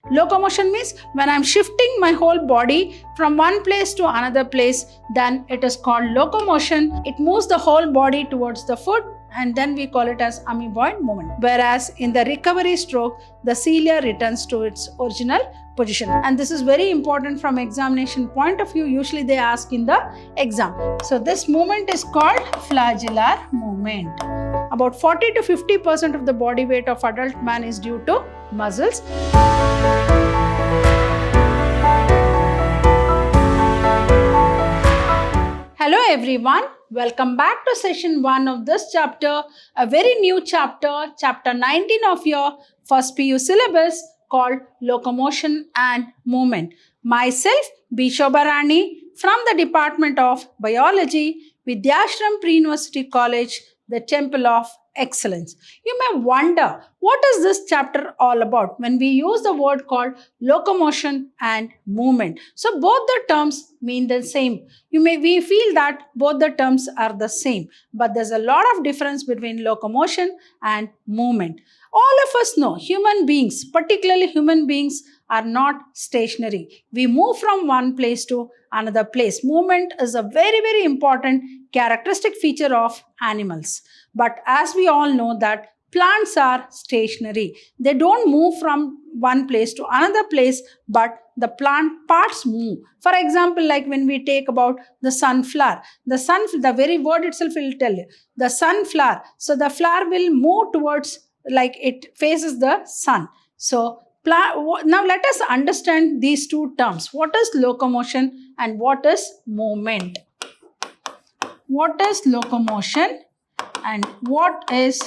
Locomotion means when I'm shifting my whole body from one place to another place, then it is called locomotion. It moves the whole body towards the foot, and then we call it as amoeboid movement. Whereas in the recovery stroke, the cilia returns to its original position. And this is very important from examination point of view. Usually they ask in the exam. So this movement is called flagellar movement. About 40 to 50% of the body weight of adult man is due to muscles. Hello everyone, welcome back to session 1 of this chapter, a very new chapter, chapter 19 of your first PU syllabus called Locomotion and Movement. Myself, B. Shobha Rani from the Department of Biology, Vidyashram Pre-University College, the Temple of Excellence. You may wonder, what is this chapter all about when we use the word called locomotion and movement? So both the terms mean the same. We feel that both the terms are the same, but there's a lot of difference between locomotion and movement. All of us know human beings, particularly human beings, are not stationary. We move from one place to another place. Movement is a very, very important characteristic feature of animals. But as we all know that plants are stationary. They don't move from one place to another place, but the plant parts move. For example, like when we take about the sunflower, the very word itself will tell you, the sunflower. So the flower will move towards, like it faces the sun. So now let us understand these two terms. What is locomotion and what is movement? What is locomotion and what is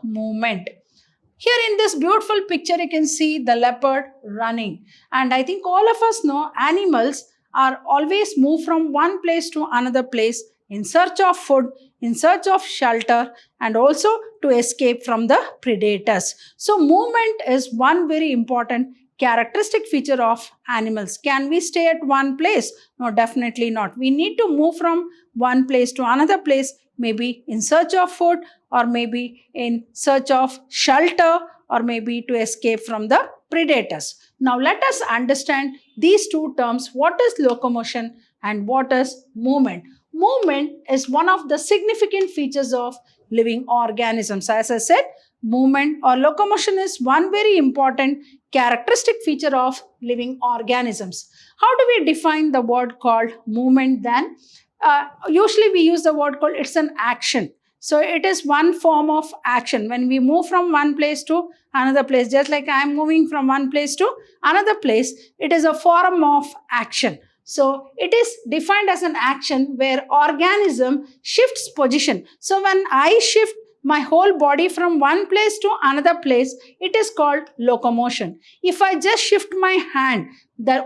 movement? Here in this beautiful picture, you can see the leopard running. And I think all of us know animals are always move from one place to another place in search of food, in search of shelter, and also to escape from the predators. So movement is one very important characteristic feature of animals. Can we stay at one place? No, definitely not. We need to move from one place to another place, maybe in search of food, or maybe in search of shelter, or maybe to escape from the predators. Now let us understand these two terms. What is locomotion and what is movement? Movement is one of the significant features of living organisms. As I said, movement or locomotion is one very important characteristic feature of living organisms. How do we define the word called movement then? Usually we use the word called, it's an action. So it is one form of action. When we move from one place to another place, just like I am moving from one place to another place, it is a form of action. So it is defined as an action where organism shifts position. So when I shift my whole body from one place to another place, it is called locomotion. If I just shift my hand,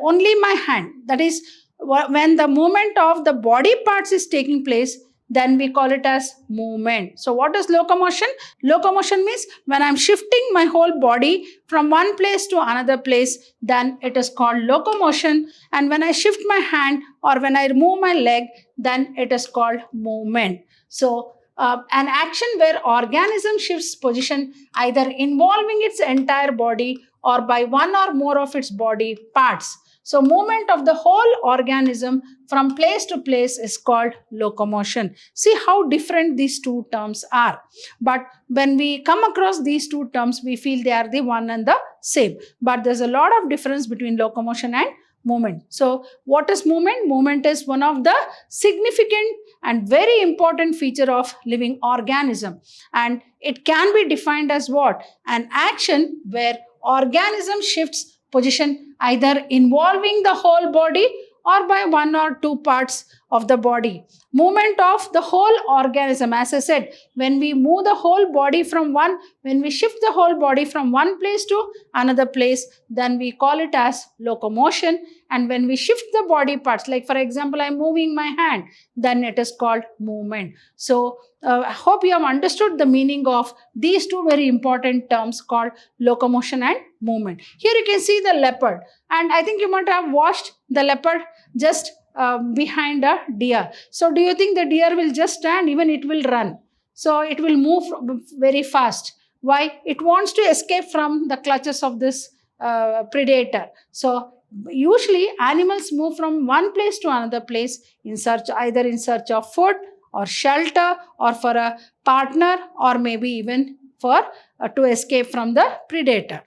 only my hand, that is when the movement of the body parts is taking place, then we call it as movement. So what is locomotion? Locomotion means when I'm shifting my whole body from one place to another place, then it is called locomotion. And when I shift my hand or when I remove my leg, then it is called movement. So an action where organism shifts position either involving its entire body or by one or more of its body parts. So movement of the whole organism from place to place is called locomotion. See how different these two terms are. But when we come across these two terms, we feel they are the one and the same. But there's a lot of difference between locomotion and movement. So what is movement? Movement is one of the significant and very important feature of living organism. And it can be defined as what? An action where organism shifts position either involving the whole body or by one or two parts of the body. Movement of the whole organism, as I said, when we move the whole body when we shift the whole body from one place to another place, then we call it as locomotion. And when we shift the body parts, like for example, I'm moving my hand, then it is called movement. So I hope you have understood the meaning of these two very important terms called locomotion and movement. Here you can see the leopard, and I think you might have watched the leopard just behind a deer. So do you think the deer will just stand? Even it will run. So it will move very fast. Why? It wants to escape from the clutches of this predator. So usually animals move from one place to another place in search, either in search of food or shelter or for a partner, or maybe even for to escape from the predator.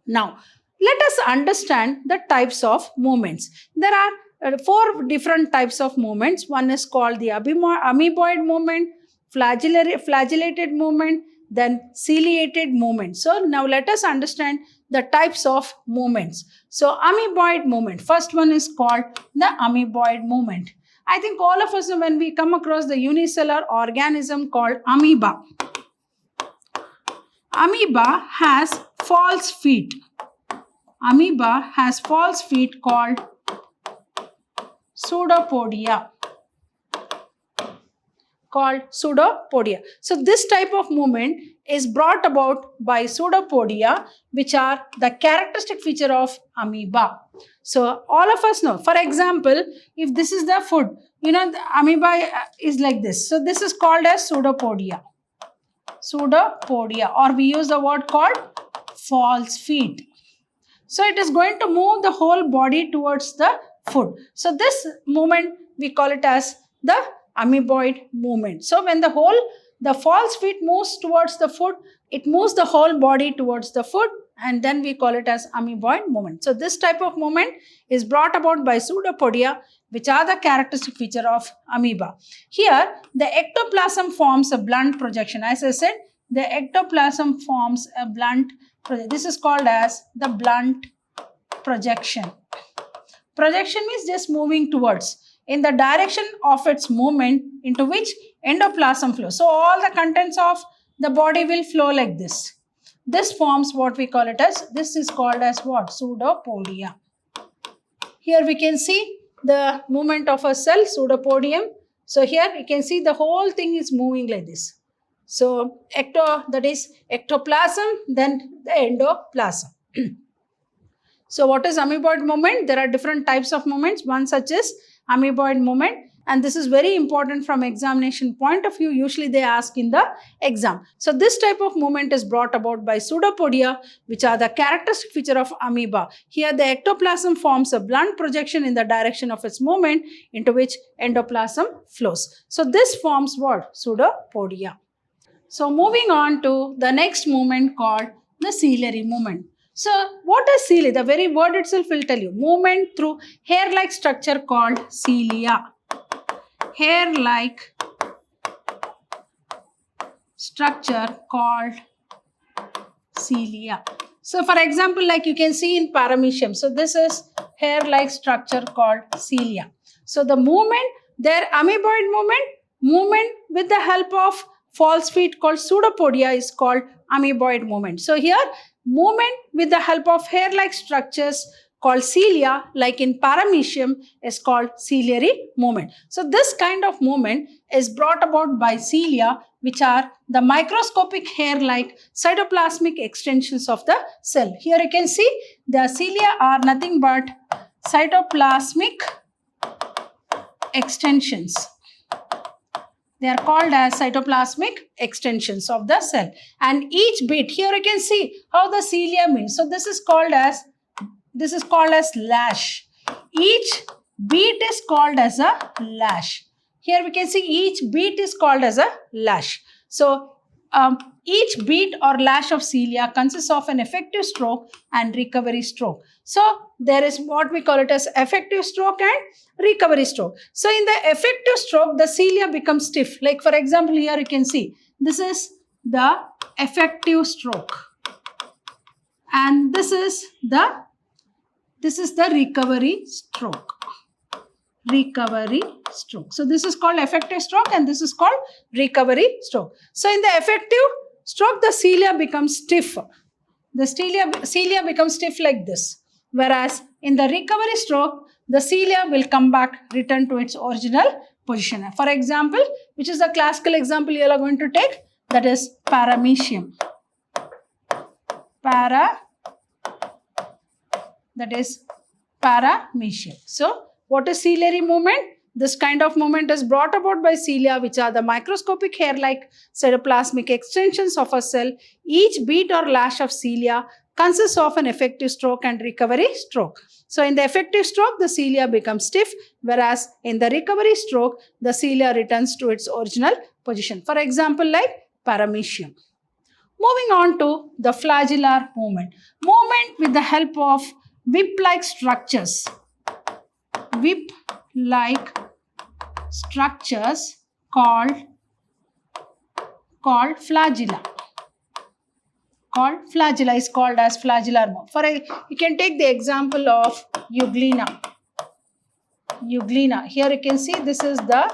Now, let us understand the types of movements. There are four different types of movements. One is called the amoeboid movement, flagellated movement, then ciliated movement. So now let us understand the types of movements. So amoeboid movement, first one is called the amoeboid movement. I think all of us, when we come across the unicellular organism called amoeba, amoeba has false feet. Amoeba has false feet called pseudopodia. So this type of movement is brought about by pseudopodia, which are the characteristic feature of amoeba. So all of us know, for example, if this is the food, the amoeba is like this. So this is called as pseudopodia. Or we use the word called false feet. So it is going to move the whole body towards the food. So this movement, we call it as the amoeboid movement. So when the false feet moves towards the food, it moves the whole body towards the food, and then we call it as amoeboid movement. So this type of movement is brought about by pseudopodia, which are the characteristic feature of amoeba. Here, the ectoplasm forms a blunt projection. As I said, the ectoplasm forms a blunt projection. This is called as the blunt projection. Projection means just moving towards, in the direction of its movement, into which endoplasm flows. So all the contents of the body will flow like this. This forms what we call it as, this is called as what? Pseudopodia. Here we can see the movement of a cell, pseudopodium. So here you can see the whole thing is moving like this. So that is ectoplasm, then the endoplasm. So what is amoeboid movement? There are different types of movements. One such is amoeboid movement, and this is very important from examination point of view. Usually they ask in the exam. So this type of movement is brought about by pseudopodia, which are the characteristic feature of amoeba. Here the ectoplasm forms a blunt projection in the direction of its movement, into which endoplasm flows. So this forms what? Pseudopodia. So moving on to the next movement called the ciliary movement. So what is cilia? The very word itself will tell you. Movement through hair-like structure called cilia. Hair-like structure called cilia. So for example, like you can see in paramecium. So this is hair-like structure called cilia. So the movement, their amoeboid movement with the help of false feet called pseudopodia is called amoeboid movement. So here, movement with the help of hair-like structures called cilia, like in paramecium, is called ciliary movement. So this kind of movement is brought about by cilia, which are the microscopic hair-like cytoplasmic extensions of the cell. Here you can see the cilia are nothing but cytoplasmic extensions. They are called as cytoplasmic extensions of the cell. And each bit, here you can see how the cilia moves. So this is called as lash. Each beat is called as a lash. Here we can see each beat is called as a lash. So each beat or lash of cilia consists of an effective stroke and recovery stroke. So there is what we call it as effective stroke and recovery stroke. So in the effective stroke, the cilia becomes stiff. Like for example, here you can see this is the effective stroke, and this is the recovery stroke. So this is called effective stroke and this is called recovery stroke. So in the effective stroke, the cilia becomes stiff. The cilia becomes stiff like this. Whereas in the recovery stroke, the cilia will come back, return to its original position. For example, which is the classical example you are going to take, that is paramecium. That is paramecium. So what is ciliary movement? This kind of movement is brought about by cilia, which are the microscopic hair-like cytoplasmic extensions of a cell. Each beat or lash of cilia consists of an effective stroke and recovery stroke. So in the effective stroke, the cilia becomes stiff, whereas in the recovery stroke, the cilia returns to its original position. For example, like paramecium. Moving on to the flagellar movement. Movement with the help of whip-like structures. Whip-like structures called flagella. Flagella is called as flagellar movement. You can take the example of euglena. Here you can see this is the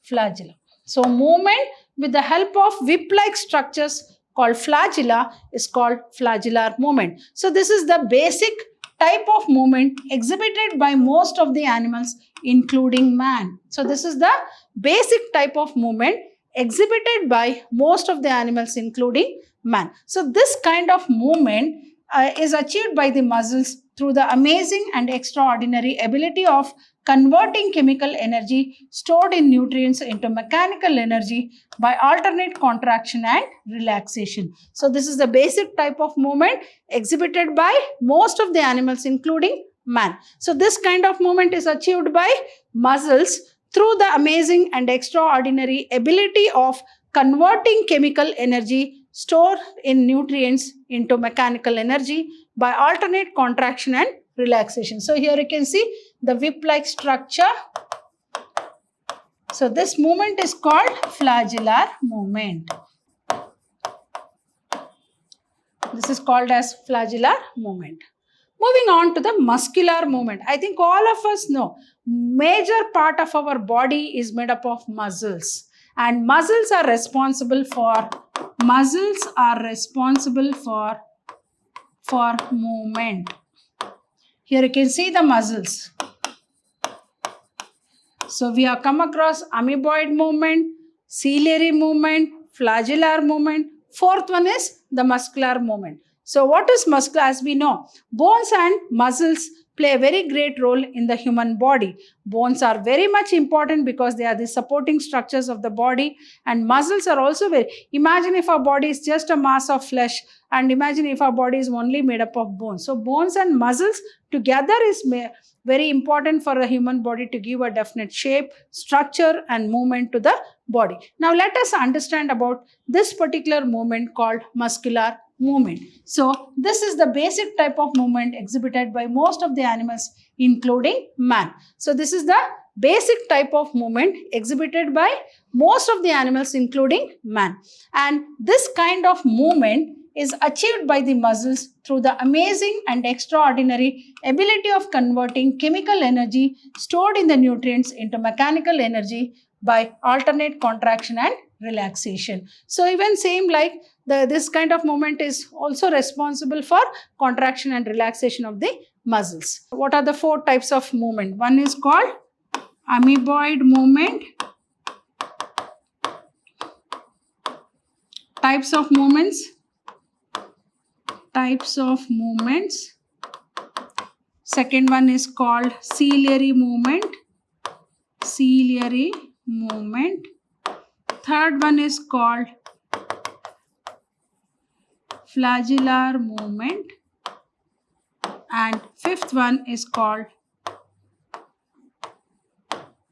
flagella. So movement with the help of whip-like structures called flagella is called flagellar movement. So this is the basic type of movement exhibited by most of the animals, including man. So this is the basic type of movement exhibited by most of the animals, including man. So this kind of movement is achieved by the muscles through the amazing and extraordinary ability of converting chemical energy stored in nutrients into mechanical energy by alternate contraction and relaxation. So this is the basic type of movement exhibited by most of the animals, including man. So this kind of movement is achieved by muscles through the amazing and extraordinary ability of converting chemical energy stored in nutrients into mechanical energy by alternate contraction and relaxation. So here you can see the whip-like structure. So this movement is called flagellar movement. This is called as flagellar movement. Moving on to the muscular movement. I think all of us know major part of our body is made up of muscles, and muscles are responsible for movement. Here you can see the muscles. So we have come across amoeboid movement, ciliary movement, flagellar movement. Fourth one is the muscular movement. So what is muscle? As we know, bones and muscles play a very great role in the human body. Bones are very much important because they are the supporting structures of the body, and muscles are also imagine if our body is just a mass of flesh, and imagine if our body is only made up of bones. So bones and muscles together is very important for the human body to give a definite shape, structure and movement to the body. Now let us understand about this particular movement called muscular movement. So this is the basic type of movement exhibited by most of the animals, including man. So this is the basic type of movement exhibited by most of the animals, including man. And this kind of movement is achieved by the muscles through the amazing and extraordinary ability of converting chemical energy stored in the nutrients into mechanical energy by alternate contraction and relaxation. So even same like this kind of movement is also responsible for contraction and relaxation of the muscles. What are the four types of movement? One is called amoeboid movement. Types of movements. Second one is called ciliary movement. Third one is called flagellar movement, and fifth one is called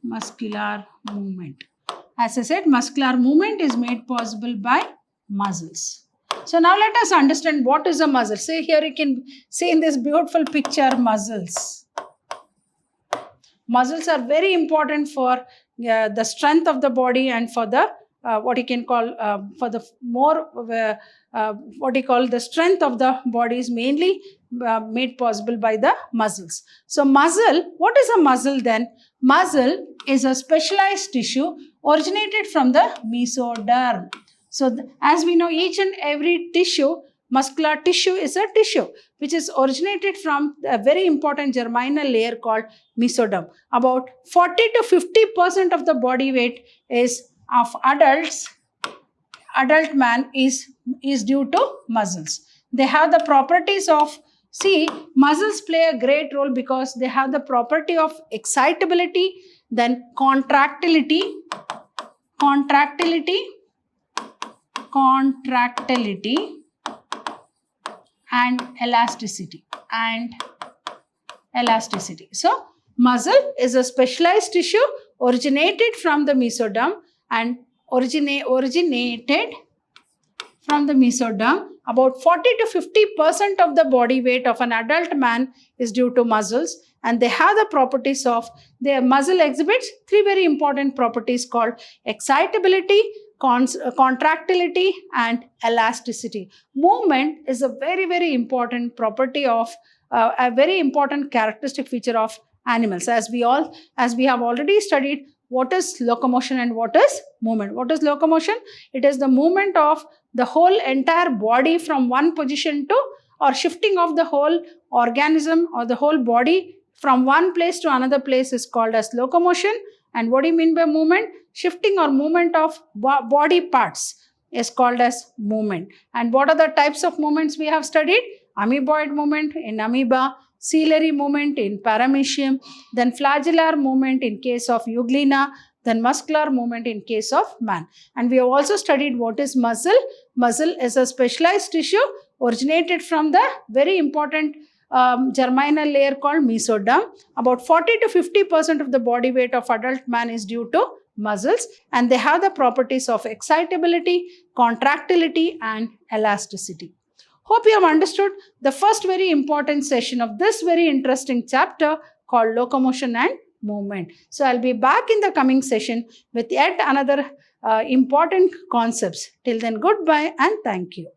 muscular movement. As I said, muscular movement is made possible by muscles. So now let us understand what is a muscle. See here you can see in this beautiful picture muscles. Muscles are very important for the strength of the body and for the what you can call for the more what you call the strength of the body is mainly made possible by the muscles. So muscle, what is a muscle then? Muscle is a specialized tissue originated from the mesoderm. So as we know, each and every tissue, muscular tissue is a tissue which is originated from a very important germinal layer called mesoderm. About 40 to 50% of the body weight is of adult man is due to muscles. They have the properties of, muscles play a great role because they have the property of excitability then contractility, and elasticity, So muscle is a specialized tissue originated from the mesoderm and originated from the mesoderm. About 40 to 50% of the body weight of an adult man is due to muscles, and they have the properties of, their muscle exhibits three very important properties called excitability, contractility, and elasticity. Movement is a very, very important property of, a very important characteristic feature of animals. As we have already studied, what is locomotion and what is movement. What is locomotion? It is the movement of the whole entire body from one position to, or shifting of the whole organism or the whole body from one place to another place is called as locomotion. And what do you mean by movement? Shifting or movement of body parts is called as movement. And what are the types of movements we have studied? Amoeboid movement in amoeba, ciliary movement in paramecium, then flagellar movement in case of euglena, then muscular movement in case of man. And we have also studied what is muscle. Muscle is a specialized tissue originated from the very important germinal layer called mesoderm. About 40 to 50% of the body weight of adult man is due to muscles, and they have the properties of excitability, contractility, and elasticity. Hope you have understood the first very important session of this very interesting chapter called locomotion and movement. So I'll be back in the coming session with yet another important concepts. Till then, goodbye and thank you.